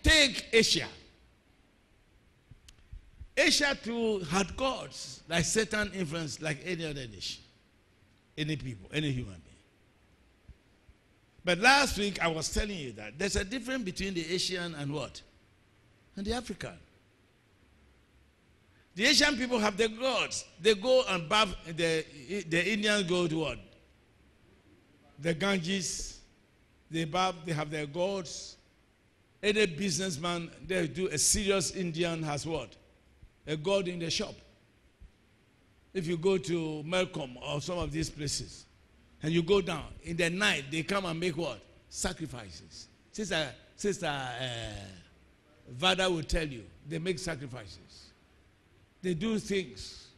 take Asia. Asia too had gods, like Satan influenced, like any other nation, any people, any human being. But last week I was telling you that there's a difference between the Asian and what? And the African. The Asian people have their gods. They go and bath, the Indians go to what? The Ganges. They bath, they have their gods. Any businessman, they do, a serious Indian has what? A god in the shop. If you go to Malcolm or some of these places, and you go down, in the night, they come and make what? Sacrifices. Sister Vada will tell you, they make sacrifices. They do things.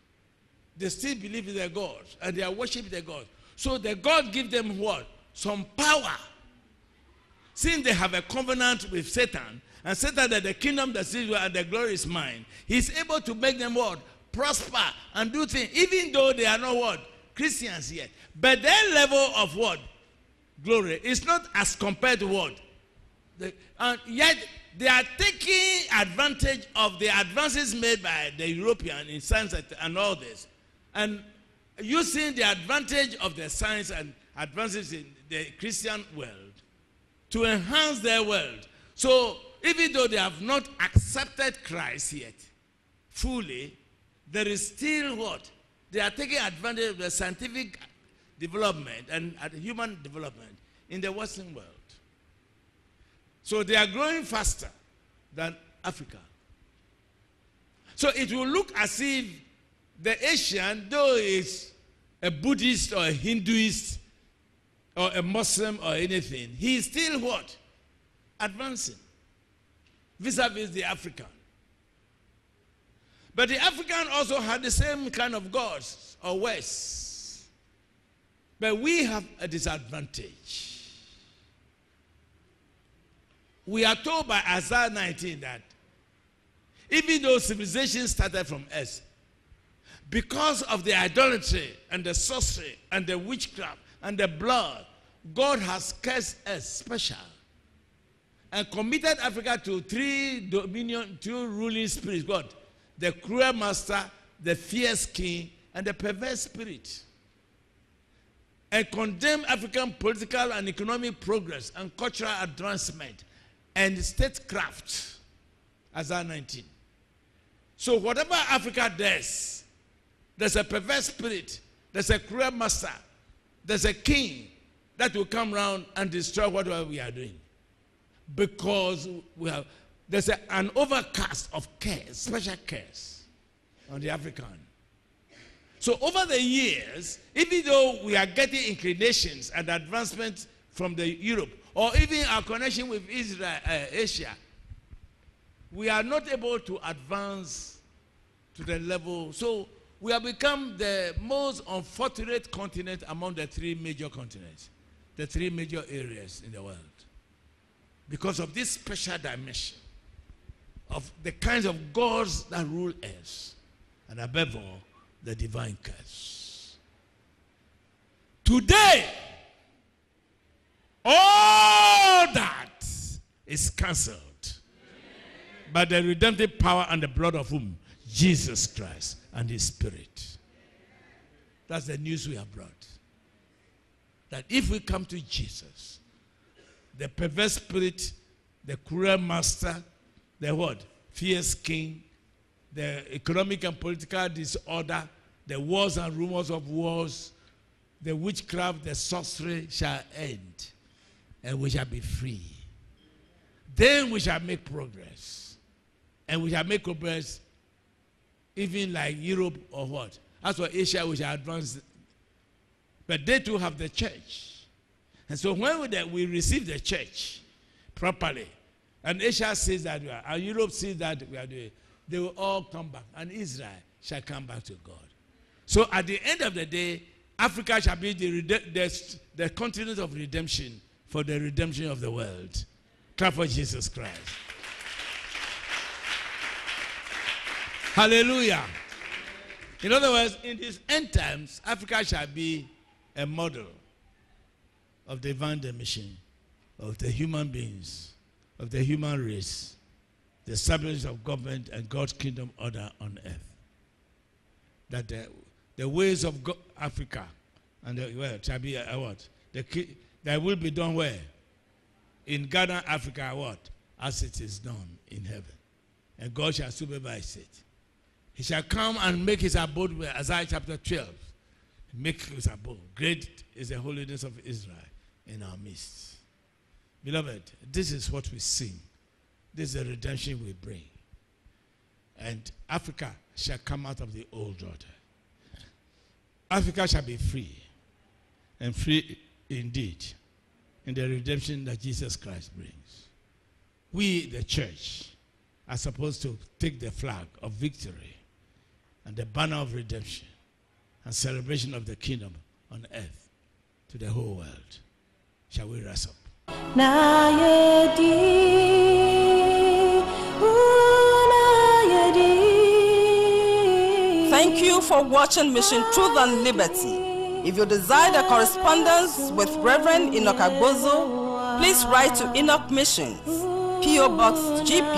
They still believe in their gods, and they are worshiping their gods. So the God gives them what? Some power. Since they have a covenant with Satan, and Satan that the kingdom that is and the glory is mine, he's able to make them what? Prosper and do things, even though they are not what? Christians yet. But their level of what? Glory is not as compared to what? And yet they are taking advantage of the advances made by the European in science and all this, and using the advantage of the science and advances in the Christian world to enhance their world. So even though they have not accepted Christ yet fully, there is still what? They are taking advantage of the scientific development and human development in the Western world. So they are growing faster than Africa. So it will look as if the Asian, though is a Buddhist or a Hinduist or a Muslim or anything, he is still what? Advancing vis-a-vis the African. But the African also had the same kind of gods or worse. But we have a disadvantage. We are told by Isaiah 19 that even though civilization started from us, because of the idolatry and the sorcery and the witchcraft and the blood, God has cursed us special and committed Africa to two ruling spirits. God, the cruel master, the fierce king, and the perverse spirit. And condemn African political and economic progress and cultural advancement and statecraft, Isaiah 19. So whatever Africa does, there's a perverse spirit, there's a cruel master, there's a king that will come around and destroy whatever we are doing. Because there's an overcast of care, special cares on the African. So over the years, even though we are getting inclinations and advancements from the Europe, or even our connection with Israel, Asia, we are not able to advance to the level. So we have become the most unfortunate continent among the three major continents, the three major areas in the world, because of this special dimension of the kinds of gods that rule us, and above all, the divine curse. Today, all that is cancelled by the redemptive power and the blood of whom? Jesus Christ and his Spirit. That's the news we have brought. That if we come to Jesus, the perverse spirit, the cruel master, the what? Fierce king, the economic and political disorder, the wars and rumors of wars, the witchcraft, the sorcery shall end, and we shall be free. Then we shall make progress. And we shall make progress even like Europe or what. As for Asia, we shall advance. But they too have the church. And so when we receive the church properly, and Asia says that we are, and Europe says that we are doing it, they will all come back, and Israel shall come back to God. So at the end of the day, Africa shall be the continent of redemption for the redemption of the world. Clap for Jesus Christ. Hallelujah. In other words, in these end times, Africa shall be a model of divine mission of the human beings of the human race, the establishment of government and God's kingdom order on earth. That the ways of Africa and the world shall be what? That will be done where? In Ghana, Africa, what? As it is done in heaven. And God shall supervise it. He shall come and make his abode where? Isaiah chapter 12. Make his abode. Great is the holiness of Israel in our midst. Beloved, this is what we sing. This is the redemption we bring. And Africa shall come out of the old order. Africa shall be free, and free indeed, in the redemption that Jesus Christ brings. We, the church, are supposed to take the flag of victory and the banner of redemption and celebration of the kingdom on earth to the whole world. Shall we rise up? Thank you for watching Mission Truth and Liberty. If you desire the correspondence with Reverend Enoch Agbozo, please write to Enoch Missions, P.O. Box GP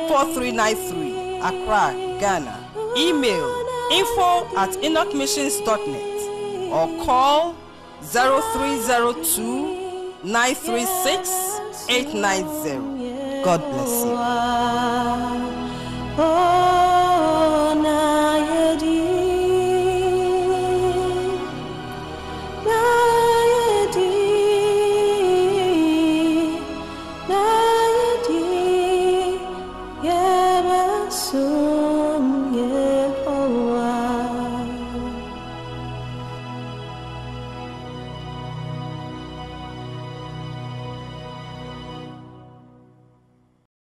4393, Accra, Ghana. Email info@enochmissions.net or call 0302 936 890. God bless you.